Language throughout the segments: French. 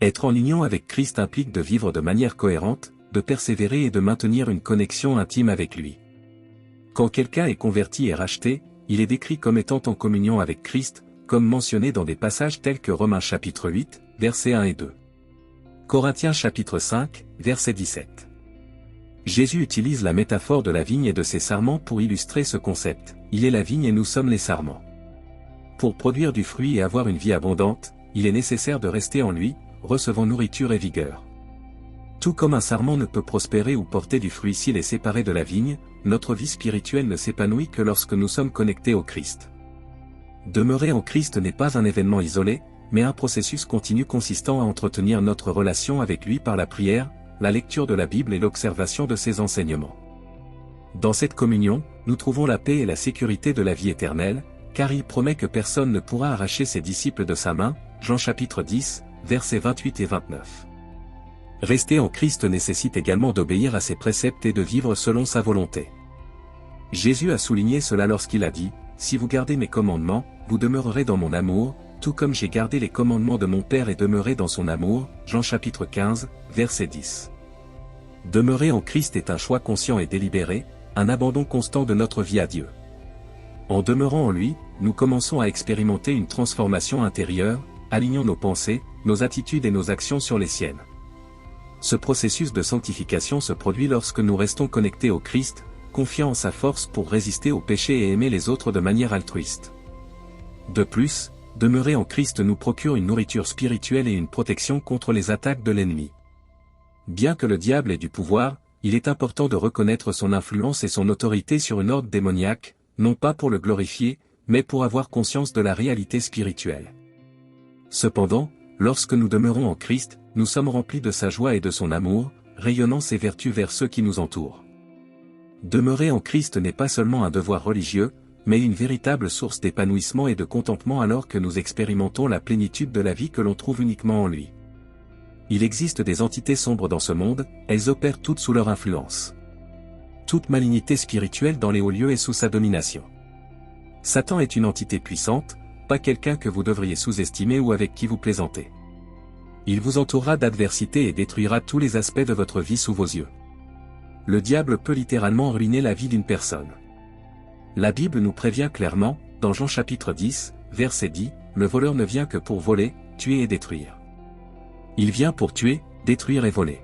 Être en union avec Christ implique de vivre de manière cohérente, de persévérer et de maintenir une connexion intime avec lui. Quand quelqu'un est converti et racheté, il est décrit comme étant en communion avec Christ, comme mentionné dans des passages tels que Romains chapitre 8, versets 1 et 2. Corinthiens chapitre 5, verset 17. Jésus utilise la métaphore de la vigne et de ses sarments pour illustrer ce concept. Il est la vigne et nous sommes les sarments. Pour produire du fruit et avoir une vie abondante, il est nécessaire de rester en lui, recevant nourriture et vigueur. Tout comme un sarment ne peut prospérer ou porter du fruit s'il est séparé de la vigne, notre vie spirituelle ne s'épanouit que lorsque nous sommes connectés au Christ. Demeurer en Christ n'est pas un événement isolé, mais un processus continu consistant à entretenir notre relation avec lui par la prière, la lecture de la Bible et l'observation de ses enseignements. Dans cette communion, nous trouvons la paix et la sécurité de la vie éternelle, car il promet que personne ne pourra arracher ses disciples de sa main, Jean chapitre 10, versets 28 et 29. Rester en Christ nécessite également d'obéir à ses préceptes et de vivre selon sa volonté. Jésus a souligné cela lorsqu'il a dit, « Si vous gardez mes commandements, vous demeurerez dans mon amour, tout comme j'ai gardé les commandements de mon Père et demeuré dans son amour. » Jean chapitre 15, verset 10. Demeurer en Christ est un choix conscient et délibéré, un abandon constant de notre vie à Dieu. En demeurant en lui, nous commençons à expérimenter une transformation intérieure, alignant nos pensées, nos attitudes et nos actions sur les siennes. Ce processus de sanctification se produit lorsque nous restons connectés au Christ, confiants en sa force pour résister au péché et aimer les autres de manière altruiste. De plus, demeurer en Christ nous procure une nourriture spirituelle et une protection contre les attaques de l'ennemi. Bien que le diable ait du pouvoir, il est important de reconnaître son influence et son autorité sur une horde démoniaque, non pas pour le glorifier, mais pour avoir conscience de la réalité spirituelle. Cependant, lorsque nous demeurons en Christ, nous sommes remplis de sa joie et de son amour, rayonnant ses vertus vers ceux qui nous entourent. Demeurer en Christ n'est pas seulement un devoir religieux, mais une véritable source d'épanouissement et de contentement alors que nous expérimentons la plénitude de la vie que l'on trouve uniquement en lui. Il existe des entités sombres dans ce monde, elles opèrent toutes sous leur influence. Toute malignité spirituelle dans les hauts lieux est sous sa domination. Satan est une entité puissante, pas quelqu'un que vous devriez sous-estimer ou avec qui vous plaisantez. Il vous entourera d'adversité et détruira tous les aspects de votre vie sous vos yeux. Le diable peut littéralement ruiner la vie d'une personne. La Bible nous prévient clairement, dans Jean chapitre 10, verset 10, « Le voleur ne vient que pour voler, tuer et détruire. Il vient pour tuer, détruire et voler. »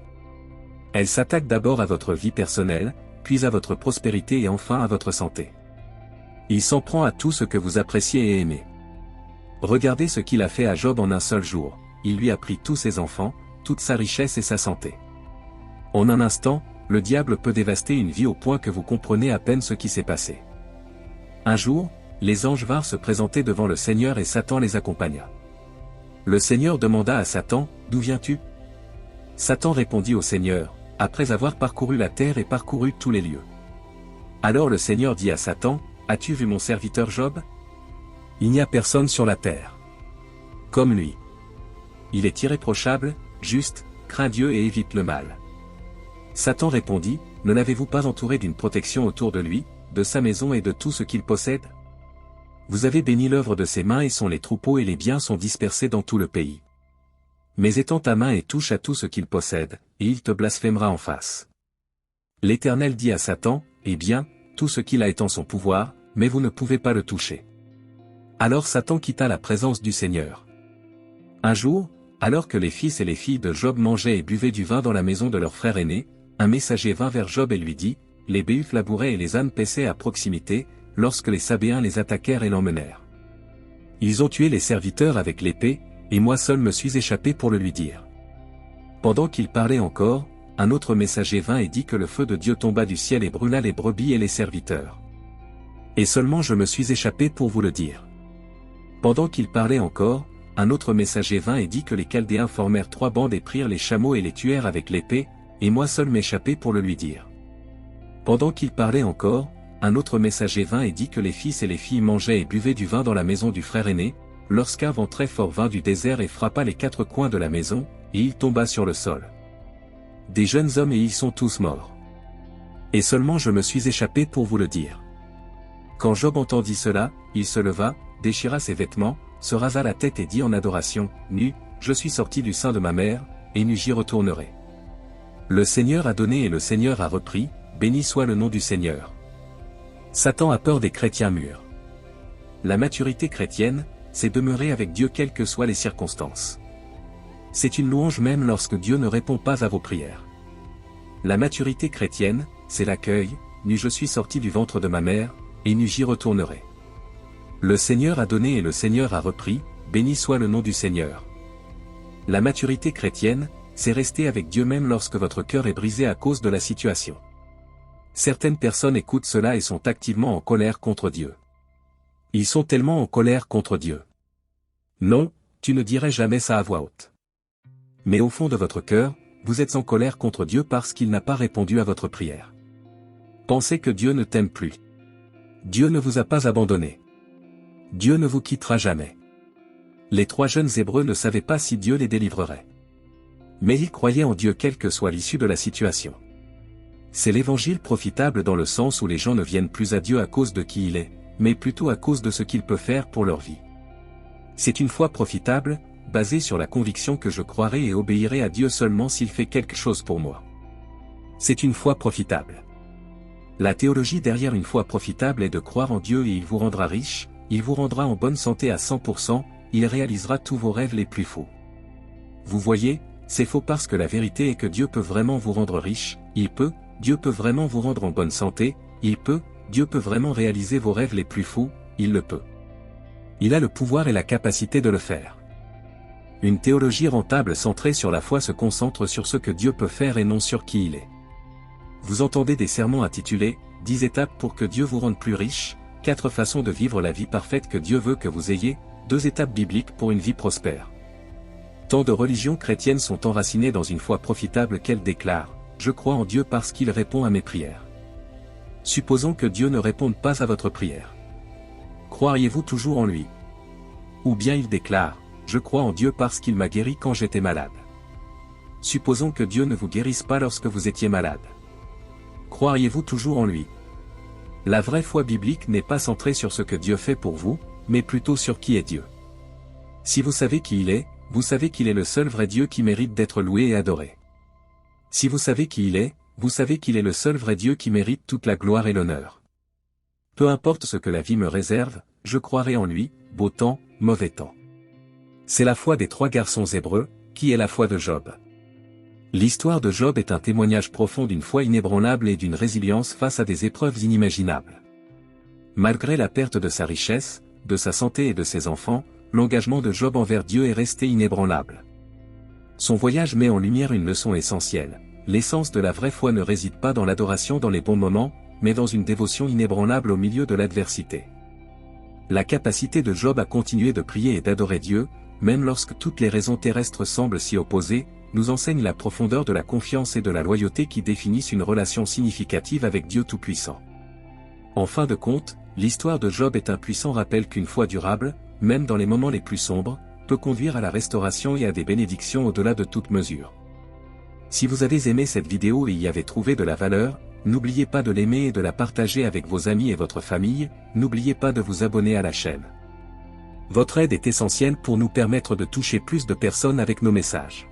Elle s'attaque d'abord à votre vie personnelle, puis à votre prospérité et enfin à votre santé. Il s'en prend à tout ce que vous appréciez et aimez. Regardez ce qu'il a fait à Job en un seul jour, il lui a pris tous ses enfants, toute sa richesse et sa santé. En un instant, le diable peut dévaster une vie au point que vous comprenez à peine ce qui s'est passé. Un jour, les anges vinrent se présenter devant le Seigneur et Satan les accompagna. Le Seigneur demanda à Satan, « D'où viens-tu » Satan répondit au Seigneur, « Après avoir parcouru la terre et parcouru tous les lieux. » Alors le Seigneur dit à Satan, « As-tu vu mon serviteur Job ? Il n'y a personne sur la terre comme lui. Il est irréprochable, juste, craint Dieu et évite le mal. » Satan répondit, « Ne l'avez-vous pas entouré d'une protection autour de lui, de sa maison et de tout ce qu'il possède ? Vous avez béni l'œuvre de ses mains et les troupeaux et les biens sont dispersés dans tout le pays. Mais étends ta main et touche à tout ce qu'il possède, et il te blasphémera en face. » L'Éternel dit à Satan, « Eh bien, tout ce qu'il a est en son pouvoir, mais vous ne pouvez pas le toucher. » Alors Satan quitta la présence du Seigneur. Un jour, alors que les fils et les filles de Job mangeaient et buvaient du vin dans la maison de leur frère aîné, un messager vint vers Job et lui dit, « Les béhufs labouraient et les ânes paissaient à proximité, lorsque les Sabéens les attaquèrent et l'emmenèrent. Ils ont tué les serviteurs avec l'épée, et moi seul me suis échappé pour le lui dire. » Pendant qu'il parlait encore, un autre messager vint et dit que le feu de Dieu tomba du ciel et brûla les brebis et les serviteurs. Et seulement je me suis échappé pour vous le dire. Pendant qu'il parlait encore, un autre messager vint et dit que les Chaldéens formèrent 3 bandes et prirent les chameaux et les tuèrent avec l'épée, et moi seul m'échappai pour le lui dire. Pendant qu'il parlait encore, un autre messager vint et dit que les fils et les filles mangeaient et buvaient du vin dans la maison du frère aîné, lorsqu'un vent très fort vint du désert et frappa les 4 coins de la maison, et il tomba sur le sol. Des jeunes hommes et ils sont tous morts. Et seulement je me suis échappé pour vous le dire. Quand Job entendit cela, il se leva, déchira ses vêtements, se rasa la tête et dit en adoration, « Nu, je suis sorti du sein de ma mère, et nu j'y retournerai. Le Seigneur a donné et le Seigneur a repris, béni soit le nom du Seigneur. Satan a peur des chrétiens mûrs. La maturité chrétienne, c'est demeurer avec Dieu quelles que soient les circonstances. C'est une louange même lorsque Dieu ne répond pas à vos prières. La maturité chrétienne, c'est l'accueil, nu je suis sorti du ventre de ma mère, et nu j'y retournerai. Le Seigneur a donné et le Seigneur a repris, béni soit le nom du Seigneur. La maturité chrétienne, c'est rester avec Dieu même lorsque votre cœur est brisé à cause de la situation. Certaines personnes écoutent cela et sont activement en colère contre Dieu. Ils sont tellement en colère contre Dieu. Non, tu ne dirais jamais ça à voix haute. Mais au fond de votre cœur, vous êtes en colère contre Dieu parce qu'il n'a pas répondu à votre prière. Pensez que Dieu ne t'aime plus. Dieu ne vous a pas abandonné. Dieu ne vous quittera jamais. Les 3 jeunes Hébreux ne savaient pas si Dieu les délivrerait. Mais ils croyaient en Dieu quelle que soit l'issue de la situation. C'est l'évangile profitable dans le sens où les gens ne viennent plus à Dieu à cause de qui il est, mais plutôt à cause de ce qu'il peut faire pour leur vie. C'est une foi profitable, basée sur la conviction que je croirai et obéirai à Dieu seulement s'il fait quelque chose pour moi. C'est une foi profitable. La théologie derrière une foi profitable est de croire en Dieu et il vous rendra riche, il vous rendra en bonne santé à 100%, il réalisera tous vos rêves les plus fous. Vous voyez, c'est faux parce que la vérité est que Dieu peut vraiment vous rendre riche, Dieu peut vraiment vous rendre en bonne santé, Dieu peut vraiment réaliser vos rêves les plus fous, il le peut. Il a le pouvoir et la capacité de le faire. Une théologie rentable centrée sur la foi se concentre sur ce que Dieu peut faire et non sur qui il est. Vous entendez des sermons intitulés « 10 étapes pour que Dieu vous rende plus riche, 4 façons de vivre la vie parfaite que Dieu veut que vous ayez, 2 étapes bibliques pour une vie prospère ». Tant de religions chrétiennes sont enracinées dans une foi profitable qu'elles déclarent « Je crois en Dieu parce qu'il répond à mes prières ». Supposons que Dieu ne réponde pas à votre prière. Croiriez-vous toujours en lui? Ou bien il déclare « Je crois en Dieu parce qu'il m'a guéri quand j'étais malade ». Supposons que Dieu ne vous guérisse pas lorsque vous étiez malade. Croiriez-vous toujours en lui? La vraie foi biblique n'est pas centrée sur ce que Dieu fait pour vous, mais plutôt sur qui est Dieu. Si vous savez qui il est, vous savez qu'il est le seul vrai Dieu qui mérite d'être loué et adoré. Si vous savez qui il est, vous savez qu'il est le seul vrai Dieu qui mérite toute la gloire et l'honneur. Peu importe ce que la vie me réserve, je croirai en lui, beau temps, mauvais temps. C'est la foi des 3 garçons hébreux, qui est la foi de Job. L'histoire de Job est un témoignage profond d'une foi inébranlable et d'une résilience face à des épreuves inimaginables. Malgré la perte de sa richesse, de sa santé et de ses enfants, l'engagement de Job envers Dieu est resté inébranlable. Son voyage met en lumière une leçon essentielle. L'essence de la vraie foi ne réside pas dans l'adoration dans les bons moments, mais dans une dévotion inébranlable au milieu de l'adversité. La capacité de Job à continuer de prier et d'adorer Dieu, même lorsque toutes les raisons terrestres semblent s'y opposer, nous enseigne la profondeur de la confiance et de la loyauté qui définissent une relation significative avec Dieu Tout-Puissant. En fin de compte, l'histoire de Job est un puissant rappel qu'une foi durable, même dans les moments les plus sombres, peut conduire à la restauration et à des bénédictions au-delà de toute mesure. Si vous avez aimé cette vidéo et y avez trouvé de la valeur, n'oubliez pas de l'aimer et de la partager avec vos amis et votre famille, n'oubliez pas de vous abonner à la chaîne. Votre aide est essentielle pour nous permettre de toucher plus de personnes avec nos messages.